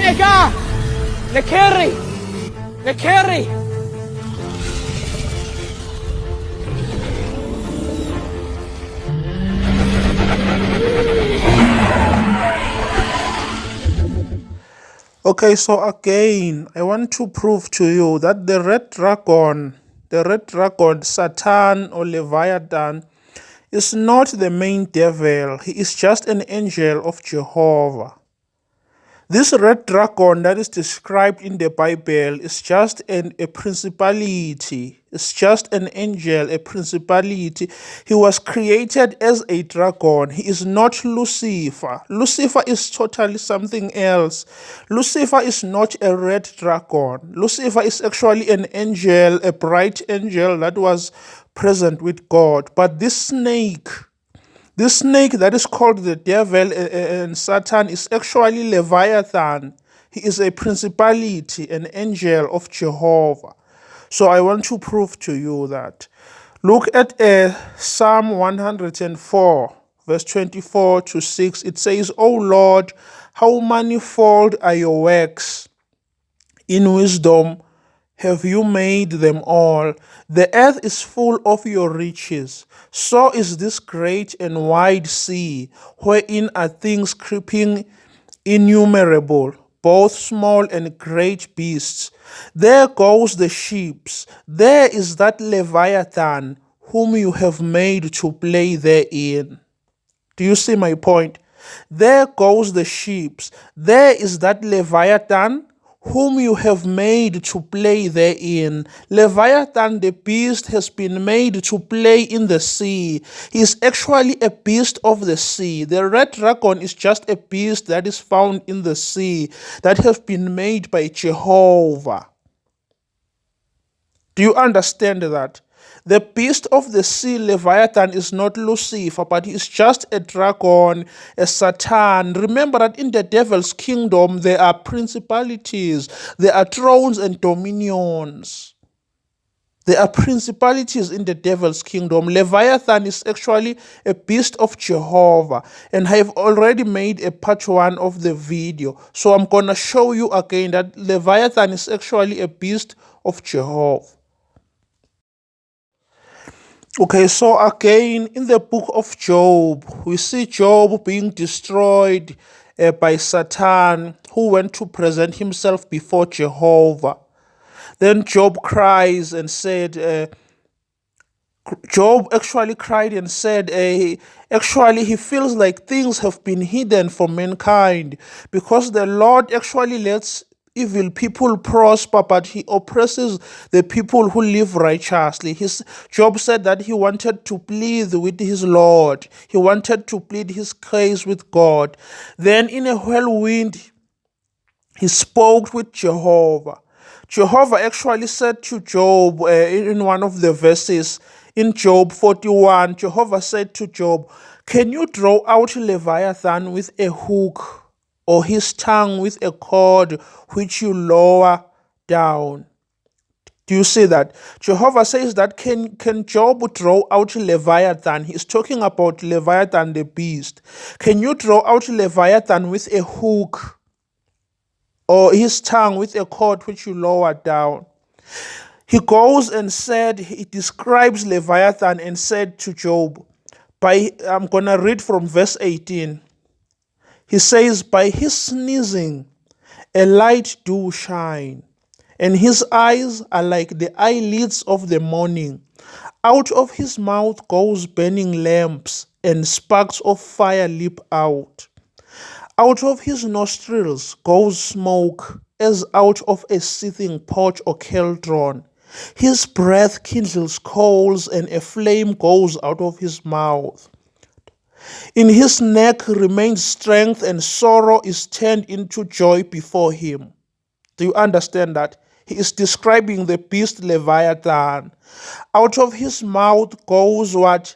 Nega! Nekeri! Nekeri! Okay, so again, I want to prove to you that the red dragon, Satan or Leviathan, is not the main devil. He is just an angel of Jehovah. This red dragon that is described in the Bible is just a principality. It's just an angel, a principality. He was created as a dragon. He is not Lucifer. Lucifer is totally something else. Lucifer is not a red dragon. Lucifer is actually an angel, a bright angel that was present with God. But this snake that is called the devil and Satan is actually Leviathan. He is a principality, an angel of Jehovah. So I want to prove to you that. Look at Psalm 104, verse 24 to 6. It says, O Lord, how manifold are your works! In wisdom have you made them all. The earth is full of your riches. So is this great and wide sea, wherein are things creeping innumerable, both small and great beasts. There goes the ships. There is that Leviathan, whom you have made to play therein. Do you see my point? There goes the ships. There is that Leviathan, whom you have made to play therein. Leviathan, the beast, has been made to play in the sea. He is actually a beast of the sea. The red dragon is just a beast that is found in the sea, that has been made by Jehovah. Do you understand that? The beast of the sea, Leviathan, is not Lucifer, but he is just a dragon, a Satan. Remember that in the devil's kingdom, there are principalities, there are thrones and dominions. There are principalities in the devil's kingdom. Leviathan is actually a beast of Jehovah. And I have already made a part 1 of the video. So I'm going to show you again that Leviathan is actually a beast of Jehovah. Okay, so again, in the book of Job, we see Job being destroyed by Satan, who went to present himself before Jehovah. Then Job cries and said, Job actually cried and said, actually he feels like things have been hidden from mankind because the Lord actually lets evil people prosper, but he oppresses the people who live righteously. Job said that he wanted to plead with his Lord. He wanted to plead his case with God. Then in a whirlwind, he spoke with Jehovah. Jehovah actually said to Job in one of the verses, in Job 41, Jehovah said to Job, can you draw out Leviathan with a hook, or his tongue with a cord which you lower down? Do you see that? Jehovah says that can Job draw out Leviathan? He's talking about Leviathan the beast. Can you draw out Leviathan with a hook, or his tongue with a cord which you lower down? He goes and said, he describes Leviathan and said to Job, I'm going to read from verse 18. He says, by his sneezing, a light do shine, and his eyes are like the eyelids of the morning. Out of his mouth goes burning lamps, and sparks of fire leap out. Out of his nostrils goes smoke, as out of a seething pot or cauldron. His breath kindles coals, and a flame goes out of his mouth. In his neck remains strength, and sorrow is turned into joy before him. Do you understand that? He is describing the beast Leviathan. Out of his mouth goes what?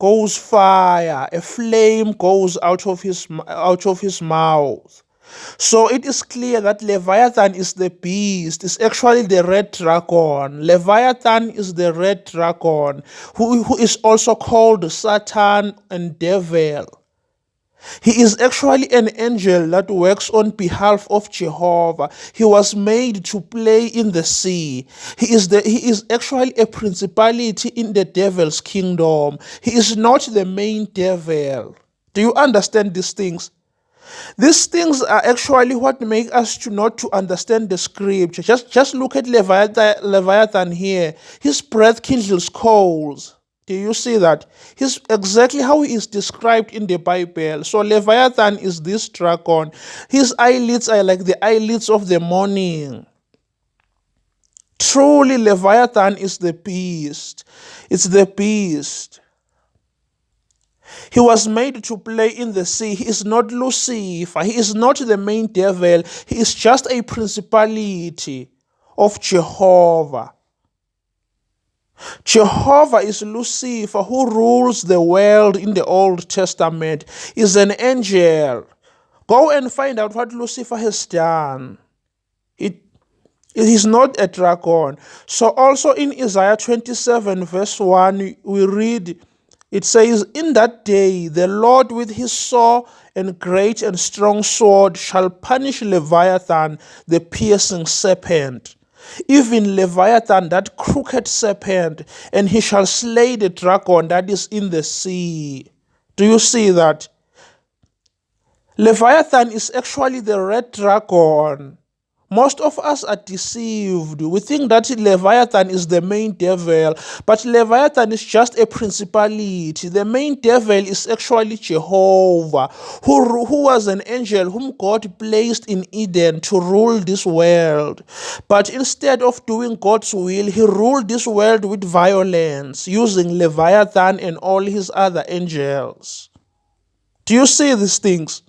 Goes fire. A flame goes out of his mouth. So it is clear that Leviathan is the beast. It's actually the red dragon. Leviathan is the red dragon, who is also called Satan and devil. He is actually an angel that works on behalf of Jehovah. He was made to play in the sea. He is actually a principality in the devil's kingdom. He is not the main devil. Do you understand these things? These things are actually what make us to not to understand the scripture. Just look at Leviathan here. His breath kindles coals. Do you see that? He's exactly how he is described in the Bible. So Leviathan is this dragon. His eyelids are like the eyelids of the morning. Truly, Leviathan is the beast. It's the beast. He was made to play in the sea. He is not Lucifer. He is not the main devil. He is just a principality of Jehovah. Jehovah is Lucifer, who rules the world in the Old Testament. Is an angel. Go and find out what Lucifer has done. It is not a dragon. So also in Isaiah 27 verse 1, we read, it says, "In that day the Lord with his saw and great and strong sword shall punish Leviathan, the piercing serpent, even Leviathan, that crooked serpent, and he shall slay the dragon that is in the sea." Do you see that? Leviathan is actually the red dragon. Most of us are deceived. We think that Leviathan is the main devil, but Leviathan is just a principality. The main devil is actually Jehovah, who was an angel whom God placed in Eden to rule this world. But instead of doing God's will, he ruled this world with violence, using Leviathan and all his other angels. Do you see these things?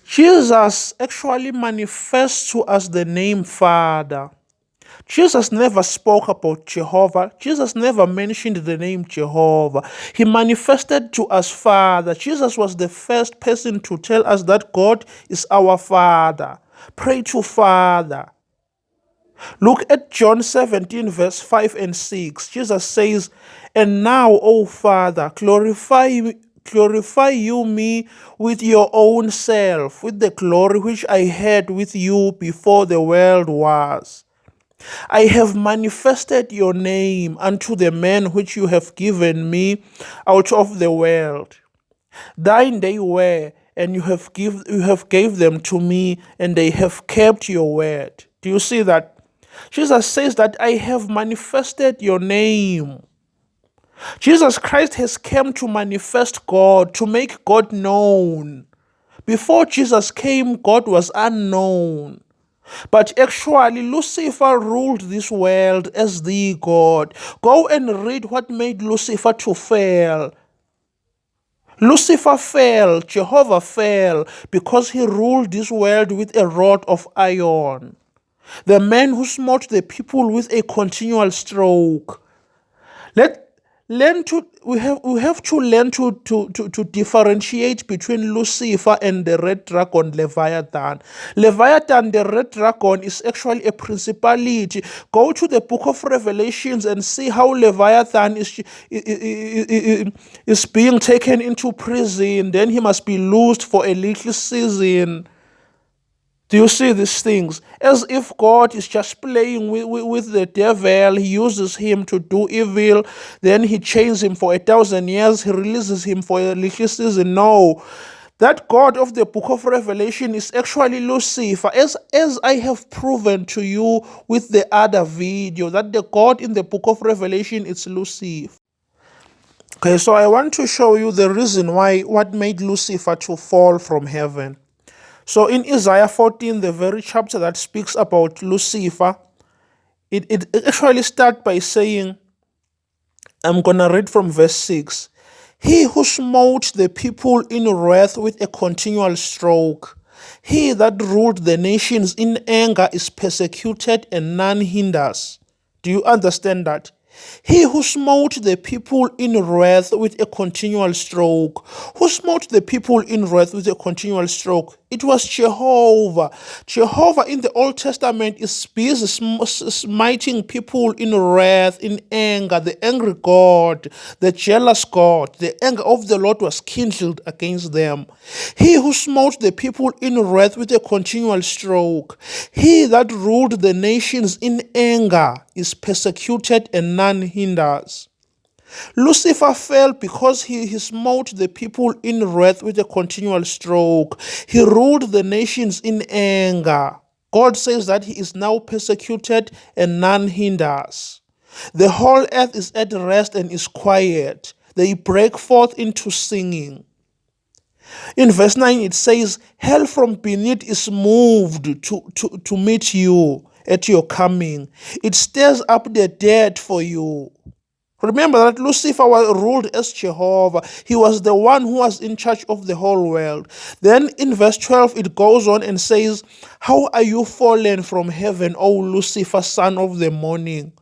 Jesus actually manifests to us the name Father. Jesus never spoke about Jehovah. Jesus never mentioned the name Jehovah. He manifested to us Father. Jesus was the first person to tell us that God is our Father. Pray to Father. Look at John 17 verse 5 and 6. Jesus says, "And now, O Father, glorify you me with your own self, with the glory which I had with you before the world was. I have manifested your name unto the men which you have given me out of the world. Thine they were, and you have gave them to me, and they have kept your word." Do you see that? Jesus says that I have manifested your name. Jesus Christ has come to manifest God, to make God known. Before Jesus came, God was unknown. But actually, Lucifer ruled this world as the God. Go and read what made Lucifer to fail. Lucifer fell, Jehovah fell, because he ruled this world with a rod of iron. The man who smote the people with a continual stroke. We have to learn to differentiate between Lucifer and the red dragon Leviathan. Leviathan, the red dragon, is actually a principality. Go to the book of Revelations and see how Leviathan is being taken into prison. Then he must be loosed for a little season. Do you see these things? As if God is just playing with the devil. He uses him to do evil. Then he chains him for 1,000 years. He releases him for a little season. No. That God of the book of Revelation is actually Lucifer. As I have proven to you with the other video, that the God in the book of Revelation is Lucifer. Okay, so I want to show you the reason what made Lucifer to fall from heaven. So in Isaiah 14, the very chapter that speaks about Lucifer, it actually starts by saying, I'm going to read from verse 6. "He who smote the people in wrath with a continual stroke, he that ruled the nations in anger is persecuted and none hinders." Do you understand that? He who smote the people in wrath with a continual stroke. Who smote the people in wrath with a continual stroke? It was Jehovah. Jehovah in the Old Testament is busy smiting people in wrath, in anger, the angry God, the jealous God. The anger of the Lord was kindled against them. He who smote the people in wrath with a continual stroke, he that ruled the nations in anger is persecuted and none hinders. Lucifer fell because he smote the people in wrath with a continual stroke. He ruled the nations in anger. God says that he is now persecuted and none hinders. The whole earth is at rest and is quiet. They break forth into singing. In verse 9 it says, hell from beneath is moved to meet you at your coming. It stirs up the dead for you. Remember that Lucifer ruled as Jehovah. He was the one who was in charge of the whole world. Then in verse 12 it goes on and says, how are you fallen from heaven, O Lucifer, son of the morning?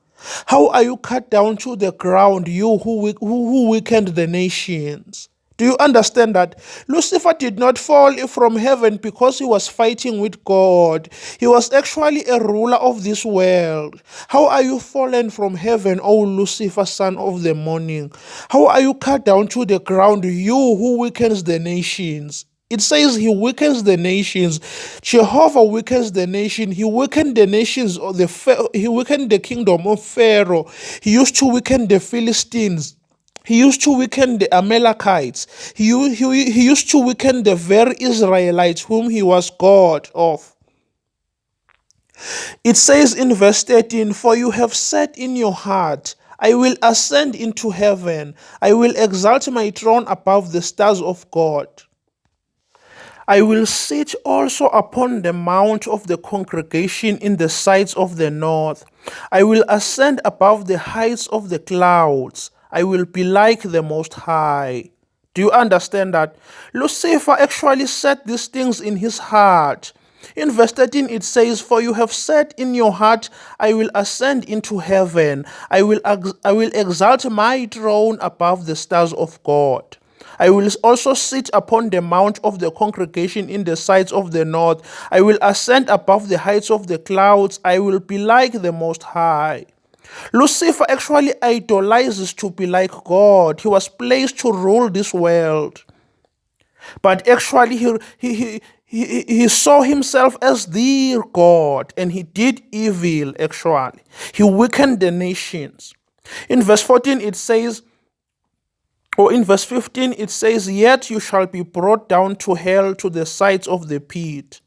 How are you cut down to the ground, you who weakened the nations? Do you understand that? Lucifer did not fall from heaven because he was fighting with God. He was actually a ruler of this world. How are you fallen from heaven, O Lucifer, son of the morning? How are you cut down to the ground, you who weakens the nations? It says he weakens the nations. Jehovah weakens the nation. He weakened the nations of he weakened the kingdom of Pharaoh. He used to weaken the Philistines. He used to weaken the Amalekites. He used to weaken the very Israelites whom he was God of. It says in verse 13, for you have said in your heart, I will ascend into heaven. I will exalt my throne above the stars of God. I will sit also upon the mount of the congregation in the sides of the north. I will ascend above the heights of the clouds. I will be like the Most High. Do you understand that? Lucifer actually said these things in his heart. In verse 13 it says, for you have said in your heart, I will ascend into heaven. I will exalt my throne above the stars of God. I will also sit upon the mount of the congregation in the sides of the north. I will ascend above the heights of the clouds. I will be like the Most High. Lucifer actually idolizes to be like God. He was placed to rule this world. But actually he saw himself as the God, and he did evil actually. He weakened the nations. In verse 14 it says, or in verse 15 it says, yet you shall be brought down to hell, to the sides of the pit.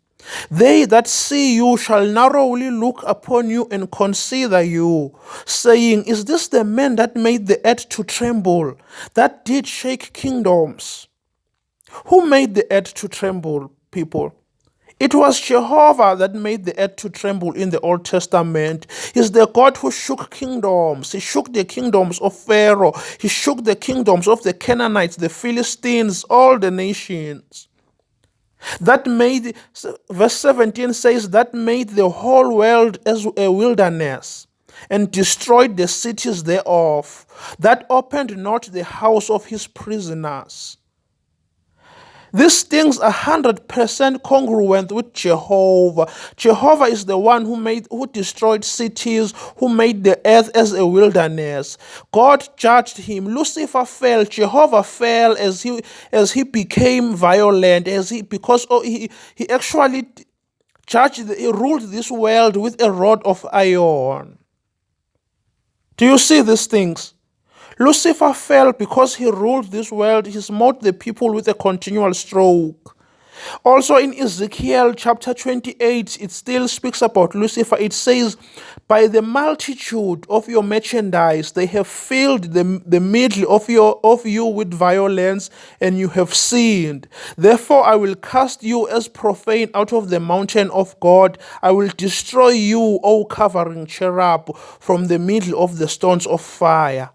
They that see you shall narrowly look upon you and consider you, saying, is this the man that made the earth to tremble, that did shake kingdoms? Who made the earth to tremble, people? It was Jehovah that made the earth to tremble in the Old Testament. He's the God who shook kingdoms. He shook the kingdoms of Pharaoh. He shook the kingdoms of the Canaanites, the Philistines, all the nations. That made, verse 17 says, that made the whole world as a wilderness and destroyed the cities thereof, that opened not the house of his prisoners. These things are 100% congruent with Jehovah. Jehovah is the one who destroyed cities, who made the earth as a wilderness. God judged him. Lucifer fell. Jehovah fell as he became violent, because he actually he ruled this world with a rod of iron. Do you see these things? Lucifer fell because he ruled this world. He smote the people with a continual stroke. Also in Ezekiel chapter 28, it still speaks about Lucifer. It says, by the multitude of your merchandise, they have filled the middle of you with violence, and you have sinned. Therefore I will cast you as profane out of the mountain of God. I will destroy you, O covering cherub, from the middle of the stones of fire.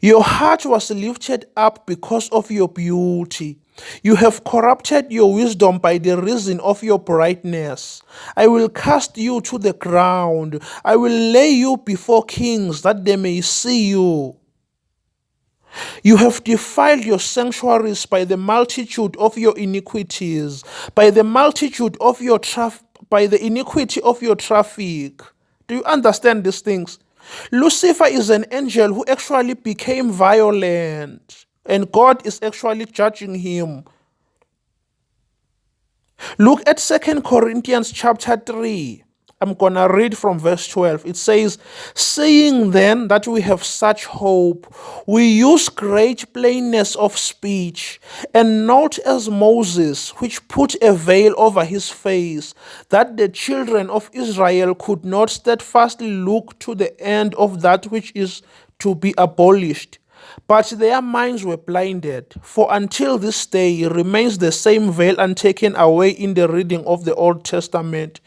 Your heart was lifted up because of your beauty. You have corrupted your wisdom by the reason of your brightness. I will cast you to the ground. I will lay you before kings that they may see you. You have defiled your sanctuaries by the multitude of your iniquities, by the multitude of your by the iniquity of your traffic. Do you understand these things? Lucifer is an angel who actually became violent, and God is actually judging him. Look at 2 Corinthians chapter 3. I'm going to read from verse 12. It says, "Seeing then that we have such hope, we use great plainness of speech, and not as Moses, which put a veil over his face, that the children of Israel could not steadfastly look to the end of that which is to be abolished. But their minds were blinded, for until this day remains the same veil untaken away in the reading of the Old Testament,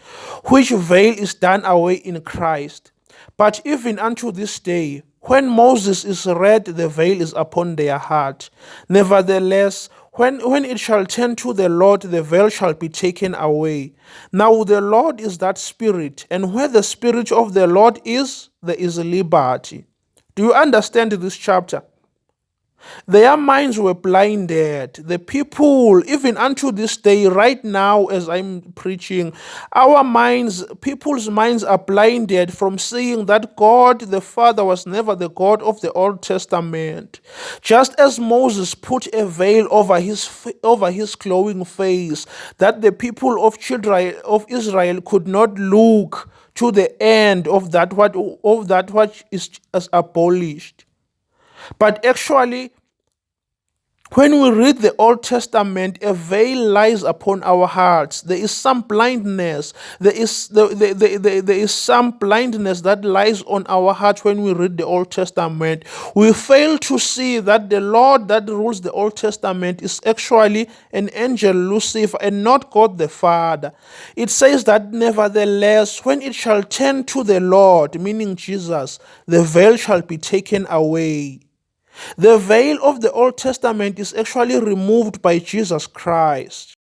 which veil is done away in Christ. But even unto this day, when Moses is read, the veil is upon their heart. Nevertheless, when it shall turn to the Lord, the veil shall be taken away. Now the Lord is that Spirit, and where the Spirit of the Lord is, there is liberty." Do you understand this chapter? Their minds were blinded. The people, even unto this day, right now, as I'm preaching, people's minds are blinded from seeing that God the Father was never the God of the Old Testament. Just as Moses put a veil over his glowing face, that the people of Israel could not look to the end of that what is as abolished. But actually, when we read the Old Testament, a veil lies upon our hearts. There is some blindness. There is some blindness that lies on our hearts when we read the Old Testament. We fail to see that the Lord that rules the Old Testament is actually an angel Lucifer and not God the Father. It says that nevertheless, when it shall turn to the Lord, meaning Jesus, the veil shall be taken away. The veil of the Old Testament is actually removed by Jesus Christ.